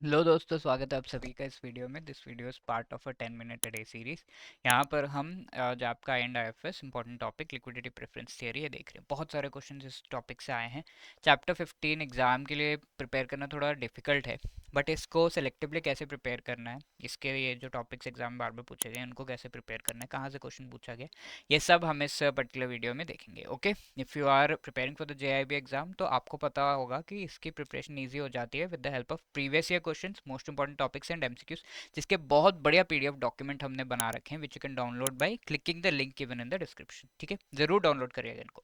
Hello दोस्तों, स्वागत है आप सभी का इस वीडियो में। This video is part of a 10 minute day series. यहाँ पर हम जॉब का and IFS important topic liquidity preference theory ये देख रहे हैं। बहुत सारे क्वेश्चन इस टॉपिक से आए हैं। चैप्टर 15 एग्जाम के लिए प्रिपेयर करना थोड़ा डिफिकल्ट है, बट इसको सेलेक्टिवली कैसे प्रिपेयर करना है, इसके ये जो टॉपिक्स एग्जाम बार बार पूछे गए उनको कैसे प्रिपेयर करना है, कहाँ से क्वेश्चन पूछा गया, ये सब हम इस पर्टिकुलर वीडियो में देखेंगे। Okay, if you are preparing for the JAIIB exam तो आपको पता होगा कि इसकी प्रिपरेशन ईजी हो जाती है with the help of previous year questions, most important topics and MCQs, जिसके बहुत बढ़िया पीडीएफ डॉक्यूमेंट हमने बना रखे हैं which you can download by clicking the link given in the description. ठीक है, जरूर डाउनलोड करिएगा इनको।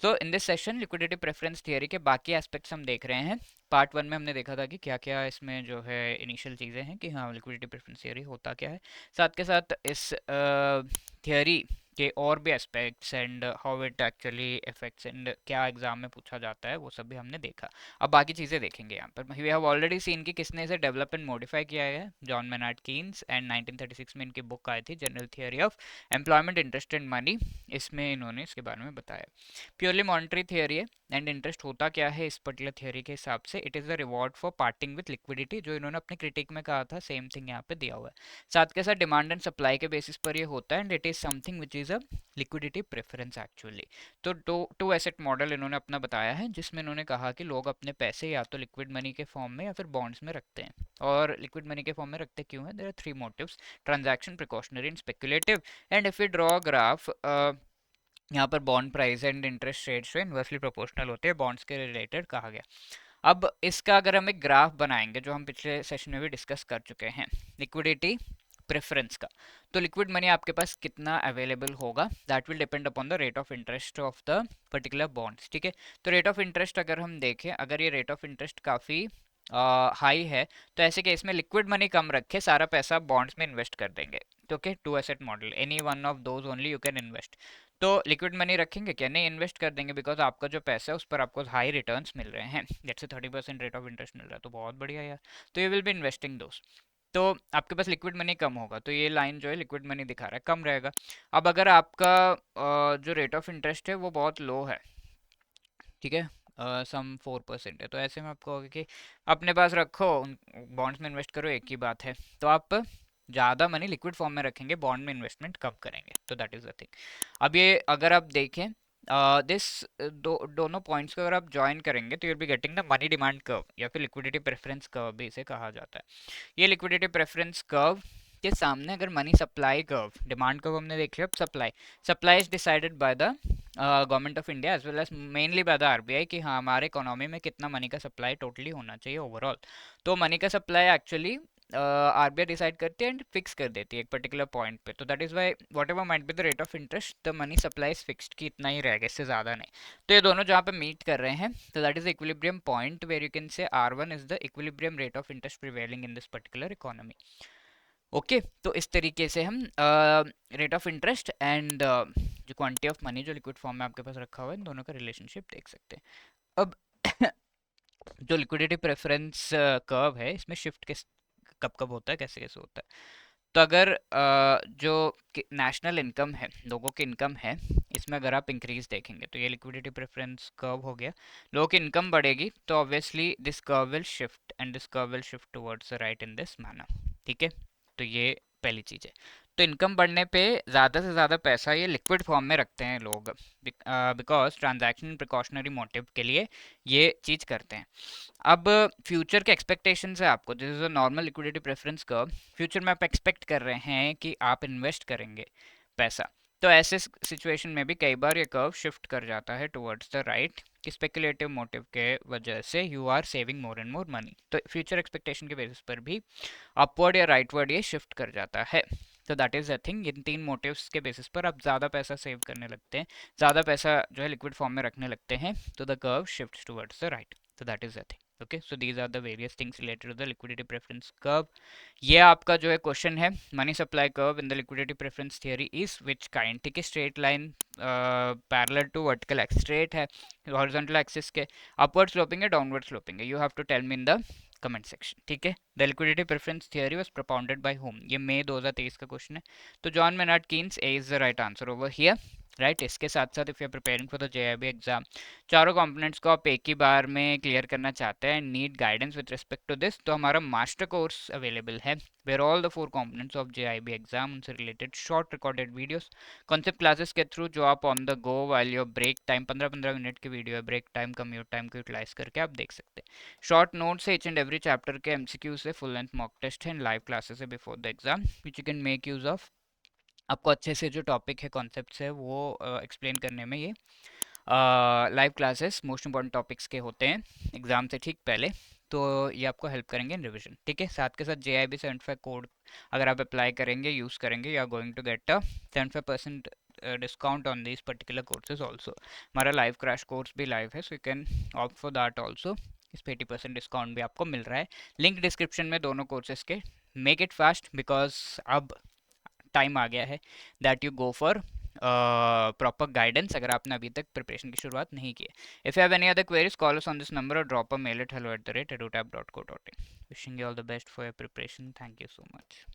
So in this session liquidity preference theory के बाकी एस्पेक्ट्स हम देख रहे हैं। पार्ट 1 में हमने देखा था कि क्या क्या इसमें जो है इनिशियल चीज़ें हैं कि हाँ लिक्विडिटी प्रेफरेंस थियरी होता क्या है। साथ के साथ इस थियरी के और भी aspects and how it actually effects and क्या एग्जाम में पूछा जाता है वो सब भी हमने देखा। अब बाकी चीज़ें देखेंगे यहाँ पर। वी हैव ऑलरेडी सीन कि किसने इसे डेवलप एंड मॉडिफाई किया है। जॉन मेनार्ड कीन्स, एंड 1936 में इनकी बुक आई थी general theory of employment, interest and money. इसमें इन्होंने इसके बारे में बताया। प्योरली मॉनेटरी थियरी है। एंड इंटरेस्ट होता क्या है इस पर्टिकुलर थियरी के हिसाब से, it is the reward for parting with liquidity, जो इन्होंने अपने क्रिटिक में कहा था सेम थिंग यहाँ पे दिया हुआ है। साथ के साथ डिमांड एंड सप्लाई के बेसिस पर ये होता है and it is something which is a liquidity preference actually. तो टू एसेट मॉडल इन्होंने अपना बताया है, जिसमें इन्होंने कहा कि लोग अपने पैसे या तो लिक्विड मनी के फॉर्म में या फिर बॉन्ड्स में रखते हैं। और लिक्विड मनी के फॉर्म में रखते क्यों है? There are three motives: transaction, precautionary and speculative. And if you draw graph, यहाँ पर bond price and interest rates inversely proportional होते हैं, बॉन्ड्स के रिलेटेड कहा गया। अब इसका अगर हम एक ग्राफ बनाएंगे, जो हम पिछले सेशन में भी डिस्कस कर चुके हैं, लिक्विडिटी प्रेफरेंस का, तो लिक्विड मनी आपके पास कितना अवेलेबल होगा, that will depend upon the rate of interest of the particular bonds. ठीक है, तो रेट ऑफ इंटरेस्ट अगर हम देखें, अगर ये रेट ऑफ इंटरेस्ट काफ़ी हाई है, तो ऐसे केस में लिक्विड मनी कम रखे सारा पैसा बॉन्ड्स में इन्वेस्ट कर देंगे। तो okay, two asset model, any one of those only you can invest. तो लिक्विड मनी रखेंगे क्या? नहीं, इन्वेस्ट कर देंगे, बिकॉज आपका जो पैसा है उस पर आपको हाई रिटर्न्स मिल रहे हैं। जैसे 30% रेट ऑफ इंटरेस्ट मिल रहा है, तो बहुत बढ़िया यार। तो यू विल बी इन्वेस्टिंग दोस्त। तो आपके पास लिक्विड मनी कम होगा, तो ये लाइन जो है लिक्विड मनी दिखा रहा है कम रहेगा। अब अगर आपका जो रेट ऑफ इंटरेस्ट है वो बहुत लो है, ठीक है, सम 4% है, तो ऐसे में आपको होगा कि अपने पास रखो, बॉन्ड्स में इन्वेस्ट करो, एक ही बात है। तो आप ज़्यादा मनी लिक्विड फॉर्म में रखेंगे, बॉन्ड में इन्वेस्टमेंट कम करेंगे। तो दैट इज़ द थिंग। अब ये अगर आप देखें दिस दोनों पॉइंट्स को अगर आप ज्वाइन करेंगे तो you'll be getting the money demand curve, या फिर लिक्विडिटी प्रेफरेंस कर्व भी इसे कहा जाता है। ये लिक्विडिटी प्रेफरेंस कर्व के सामने अगर money supply curve, demand curve हमने देख लिया, अब supply, supply is decided by the government of India as well as mainly by the RBI, कि हाँ हमारे इकोनॉमी में कितना मनी का सप्लाई टोटली होना चाहिए ओवरऑल। तो मनी का सप्लाई एक्चुअली आरबीआई डिसाइड करती है एंड फिक्स कर देती है एक पर्टिकुलर पॉइंट पे। तो that is why whatever might be the rate of interest, the money supply is fixed, कि इतना ही रहेगा, इससे ज़्यादा नहीं। तो ये दोनों जहाँ पे मीट कर रहे हैं, तो that is equilibrium point where you can say R1 is the equilibrium rate of interest prevailing in this particular economy. Okay, तो इस तरीके से हम रेट ऑफ इंटरेस्ट एंड जो क्वांटिटी ऑफ मनी जो लिक्विड फॉर्म में आपके पास रखा हुआ है, इन दोनों का रिलेशनशिप देख सकते हैं। अब जो लिक्विडिटी प्रेफरेंस कर्व है, इसमें शिफ्ट किस कब कब होता है, कैसे कैसे होता है। तो अगर जो नेशनल इनकम है, लोगों की इनकम है, इसमें अगर आप इंक्रीज देखेंगे, तो ये लिक्विडिटी प्रेफरेंस कर्व हो गया। लोगों की इनकम बढ़ेगी तो obviously this curve will shift and this curve will shift towards the right in this manner. ठीक है, तो ये पहली चीज़ है। तो इनकम बढ़ने पे ज़्यादा से ज़्यादा पैसा ये लिक्विड फॉर्म में रखते हैं लोग, बिकॉज ट्रांजैक्शन प्रिकॉशनरी मोटिव के लिए ये चीज़ करते हैं। अब फ्यूचर के एक्सपेक्टेशंस है आपको, this is a normal liquidity preference curve. Future में आप एक्सपेक्ट कर रहे हैं कि आप इन्वेस्ट करेंगे पैसा, तो ऐसे सिचुएशन में भी कई बार ये कर्व शिफ्ट कर जाता है टुवर्ड्स द राइट, कि स्पेकुलेटिव मोटिव के वजह से you are saving more and more money. तो फ्यूचर एक्सपेक्टेशन के बेसिस पर भी अपवर्ड या राइटवर्ड ये शिफ्ट कर जाता है। तो दैट इज अ थिंग, इन तीन मोटिव्स के बेसिस पर आप ज़्यादा पैसा सेव करने लगते हैं, ज़्यादा पैसा जो है लिक्विड फॉर्म में रखने लगते हैं, तो the curve shift towards the right. So that is the thing. Okay, so these are the various things related to the liquidity preference curve. ये आपका जो है क्वेश्चन है, money supply curve in the liquidity preference theory is which kind. ठीक है, straight line parallel to vertical axis, straight है, horizontal axis के upward sloping है, डाउनवर्ड स्लोपिंग है, you have to tell me in the comment section. ठीक है, the liquidity preference theory was propounded by whom, ये मई 2023 का क्वेश्चन है। तो John Maynard Keynes, A is the right answer over here. Right इसके साथ साथ if you are preparing for the JAIIB exam, चारों कंपोनेंट्स को आप एक ही बार में क्लियर करना चाहते हैं, need guidance with respect to this, तो हमारा मास्टर कोर्स अवेलेबल है where all the 4 components of JAIIB exam, उनसे related short recorded videos, concept classes के थ्रू जो आप on the go while your break time, 15-15 minute की video है, break time commute time को यूटिलाइज करके आप देख सकते हैं। शॉर्ट नोट्स है ईच एंड एवरी चैप्टर के, एमसीक्यू से फुल लेंथ मॉक टेस्ट है, लाइव क्लासेस है before the exam which you can make use of. आपको अच्छे से जो टॉपिक है कॉन्सेप्ट्स है वो एक्सप्लेन करने में ये live classes most important topics के होते हैं एग्जाम से ठीक पहले, तो ये आपको हेल्प करेंगे इन रिवीजन। ठीक है, साथ के साथ JIB 75 कोड अगर आप अप्लाई करेंगे यूज़ करेंगे, you are going to get a 75% discount on this particular courses also. हमारा लाइव क्रैश कोर्स भी लाइव है, so you can opt for that also, इस पे 80% डिस्काउंट भी आपको मिल रहा है। लिंक डिस्क्रिप्शन में दोनों कोर्सेज के। मेक इट फास्ट बिकॉज अब टाइम आ गया है that you go for proper guidance अगर आपने अभी तक प्रिपरेशन की शुरुआत नहीं की है। If you have any other queries call us on this number और drop a mail at hello@edutap.co.in। Wishing you all the best for your preparation. Thank you so much.